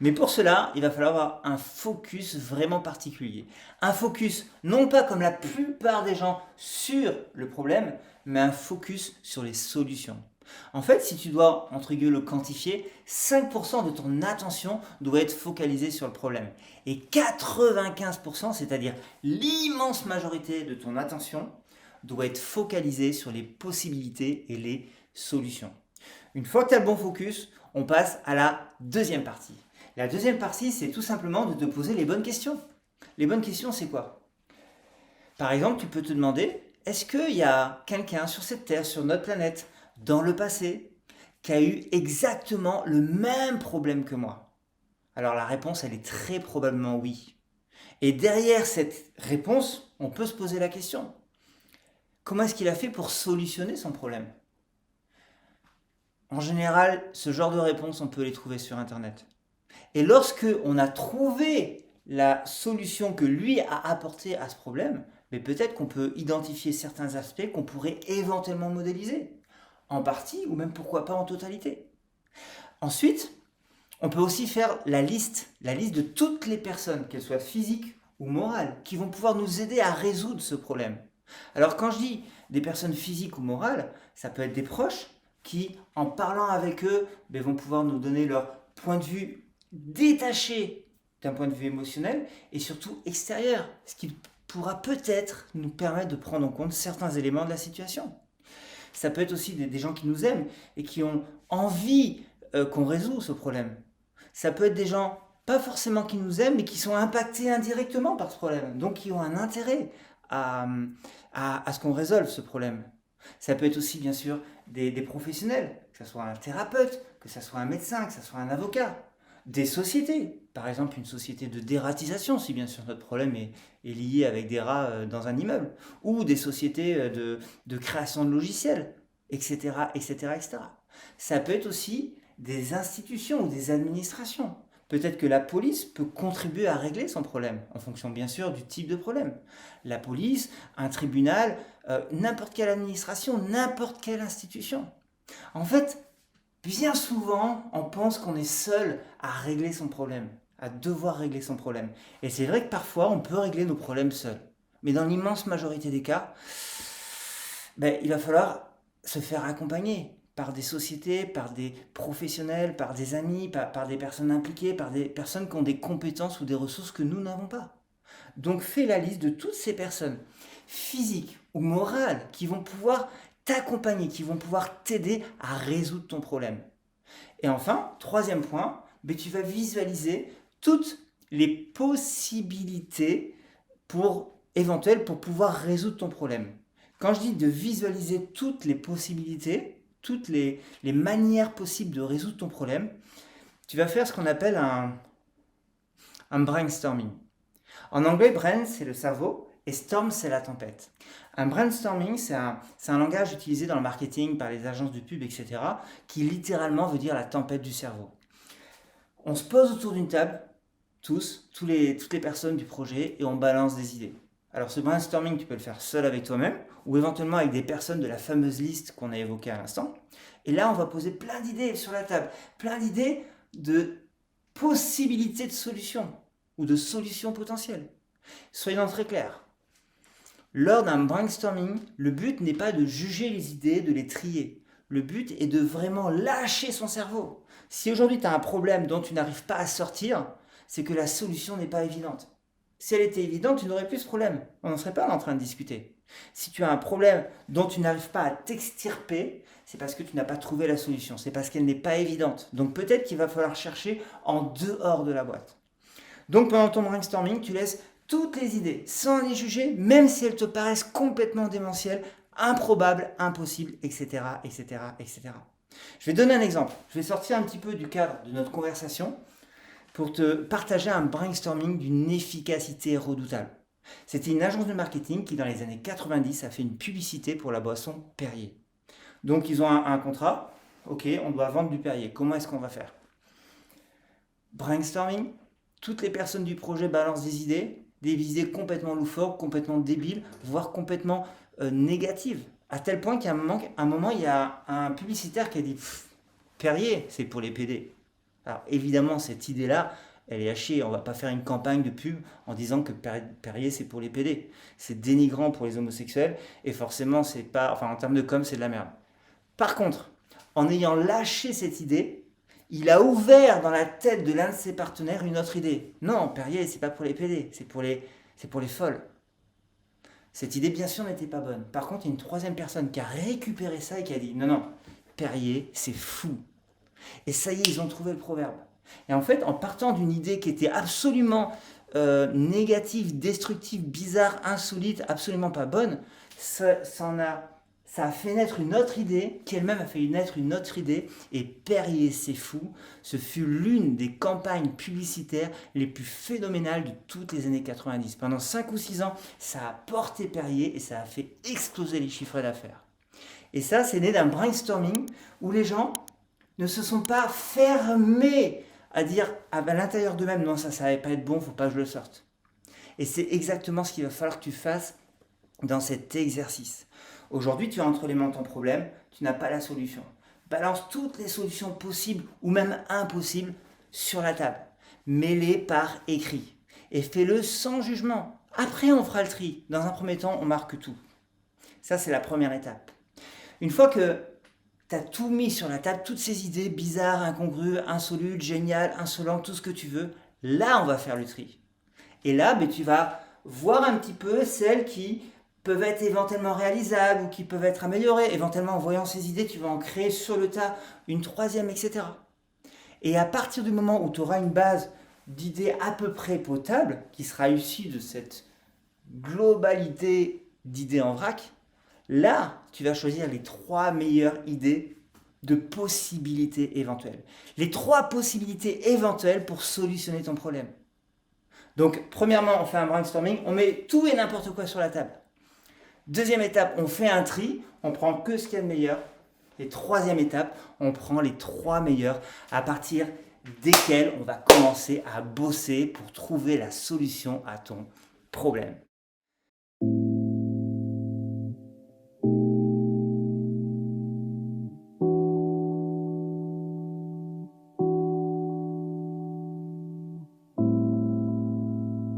Mais pour cela, il va falloir avoir un focus vraiment particulier. Un focus, non pas comme la plupart des gens sur le problème, mais un focus sur les solutions. En fait, si tu dois, entre guillemets, le quantifier, 5% de ton attention doit être focalisée sur le problème. Et 95%, c'est-à-dire l'immense majorité de ton attention, doit être focalisée sur les possibilités et les solutions. Une fois que tu as le bon focus, on passe à la deuxième partie. La deuxième partie, c'est tout simplement de te poser les bonnes questions. Les bonnes questions, c'est quoi? Par exemple, tu peux te demander, est-ce qu'il y a quelqu'un sur cette Terre, sur notre planète, dans le passé, qui a eu exactement le même problème que moi? Alors la réponse, elle est très probablement oui. Et derrière cette réponse, on peut se poser la question, comment est-ce qu'il a fait pour solutionner son problème? En général, ce genre de réponses, on peut les trouver sur Internet. Et lorsque on a trouvé la solution que lui a apportée à ce problème, mais peut-être qu'on peut identifier certains aspects qu'on pourrait éventuellement modéliser, en partie ou même pourquoi pas en totalité. Ensuite, on peut aussi faire la liste de toutes les personnes, qu'elles soient physiques ou morales, qui vont pouvoir nous aider à résoudre ce problème. Alors quand je dis des personnes physiques ou morales, ça peut être des proches qui, en parlant avec eux, vont pouvoir nous donner leur point de vue détaché d'un point de vue émotionnel et surtout extérieur, ce qui pourra peut-être nous permettre de prendre en compte certains éléments de la situation. Ça peut être aussi des gens qui nous aiment et qui ont envie qu'on résout ce problème. Ça peut être des gens pas forcément qui nous aiment, mais qui sont impactés indirectement par ce problème, donc qui ont un intérêt à, à ce qu'on résolve ce problème. Ça peut être aussi bien sûr des professionnels, que ce soit un thérapeute, que ce soit un médecin, que ce soit un avocat, des sociétés, par exemple une société de dératisation, si bien sûr notre problème est lié avec des rats dans un immeuble, ou des sociétés de création de logiciels, etc., etc., etc. Ça peut être aussi des institutions ou des administrations. Peut-être que la police peut contribuer à régler son problème, en fonction bien sûr du type de problème. La police, un tribunal, n'importe quelle administration, n'importe quelle institution. En fait, bien souvent, on pense qu'on est seul à régler son problème, à devoir régler son problème. Et c'est vrai que parfois, on peut régler nos problèmes seuls. Mais dans l'immense majorité des cas, il va falloir se faire accompagner par des sociétés, par des professionnels, par des amis, par des personnes impliquées, par des personnes qui ont des compétences ou des ressources que nous n'avons pas. Donc fais la liste de toutes ces personnes, physiques ou morales, qui vont pouvoir t'accompagner, qui vont pouvoir t'aider à résoudre ton problème. Et enfin, troisième point, tu vas visualiser toutes les possibilités éventuelles pour pouvoir résoudre ton problème. Quand je dis de visualiser toutes les possibilités, toutes les manières possibles de résoudre ton problème, tu vas faire ce qu'on appelle un brainstorming. En anglais, brain, c'est le cerveau et storm, c'est la tempête. Un brainstorming, c'est un langage utilisé dans le marketing par les agences de pub, etc., qui littéralement veut dire la tempête du cerveau. On se pose autour d'une table, toutes les personnes du projet, et on balance des idées. Alors ce brainstorming, tu peux le faire seul avec toi-même, ou éventuellement avec des personnes de la fameuse liste qu'on a évoquée à l'instant. Et là, on va poser plein d'idées sur la table, plein d'idées de possibilités de solutions, ou de solutions potentielles. Soyons très clairs. Lors d'un brainstorming, le but n'est pas de juger les idées, de les trier. Le but est de vraiment lâcher son cerveau. Si aujourd'hui tu as un problème dont tu n'arrives pas à sortir, c'est que la solution n'est pas évidente. Si elle était évidente, tu n'aurais plus ce problème. On n'en serait pas là en train de discuter. Si tu as un problème dont tu n'arrives pas à t'extirper, c'est parce que tu n'as pas trouvé la solution. C'est parce qu'elle n'est pas évidente. Donc peut-être qu'il va falloir chercher en dehors de la boîte. Donc pendant ton brainstorming, tu laisses toutes les idées sans les juger, même si elles te paraissent complètement démentielles, improbables, impossibles, etc., etc., etc. Je vais donner un exemple. Je vais sortir un petit peu du cadre de notre conversation pour te partager un brainstorming d'une efficacité redoutable. C'était une agence de marketing qui, dans les années 90, a fait une publicité pour la boisson Perrier. Donc, ils ont un contrat. Ok, on doit vendre du Perrier. Comment est-ce qu'on va faire? Brainstorming. Toutes les personnes du projet balancent des idées complètement loufoques, complètement débiles, voire complètement négatives. À tel point qu'à un moment, il y a un publicitaire qui a dit Perrier, c'est pour les PD. Alors évidemment, cette idée-là, elle est hachée. On va pas faire une campagne de pub en disant que Perrier c'est pour les PD. C'est dénigrant pour les homosexuels et forcément c'est pas, enfin en termes de com c'est de la merde. Par contre, en ayant lâché cette idée, il a ouvert dans la tête de l'un de ses partenaires une autre idée. Non, Perrier c'est pas pour les PD, c'est pour les folles. Cette idée bien sûr n'était pas bonne. Par contre, il y a une troisième personne qui a récupéré ça et qui a dit non non, Perrier c'est fou. Et ça y est, ils ont trouvé le proverbe. Et en fait, en partant d'une idée qui était absolument négative, destructive, bizarre, insolite, absolument pas bonne, ça a fait naître une autre idée, qui elle-même a fait naître une autre idée, et Perrier c'est fou, ce fut l'une des campagnes publicitaires les plus phénoménales de toutes les années 90. Pendant 5 ou 6 ans, ça a porté Perrier et ça a fait exploser les chiffres d'affaires. Et ça, c'est né d'un brainstorming où les gens ne se sont pas fermés à dire à l'intérieur d'eux-mêmes, non, ça va pas être bon, faut pas que je le sorte. Et c'est exactement ce qu'il va falloir que tu fasses dans cet exercice. Aujourd'hui, tu as entre les mains ton problème, tu n'as pas la solution. Balance toutes les solutions possibles ou même impossibles sur la table. Mets-les par écrit et fais-le sans jugement. Après, on fera le tri. Dans un premier temps, on marque tout. Ça, c'est la première étape. Une fois que tu as tout mis sur la table, toutes ces idées bizarres, incongrues, insolubles, géniales, insolentes, tout ce que tu veux, là, on va faire le tri. Et là, tu vas voir un petit peu celles qui peuvent être éventuellement réalisables ou qui peuvent être améliorées. Éventuellement, en voyant ces idées, tu vas en créer sur le tas une troisième, etc. Et à partir du moment où tu auras une base d'idées à peu près potable, qui sera issue de cette globalité d'idées en vrac, là, tu vas choisir les 3 meilleures idées de possibilités éventuelles. Les 3 possibilités éventuelles pour solutionner ton problème. Donc, premièrement, on fait un brainstorming, on met tout et n'importe quoi sur la table. Deuxième étape, on fait un tri, on prend que ce qu'il y a de meilleur. Et troisième étape, on prend les 3 meilleurs à partir desquels on va commencer à bosser pour trouver la solution à ton problème.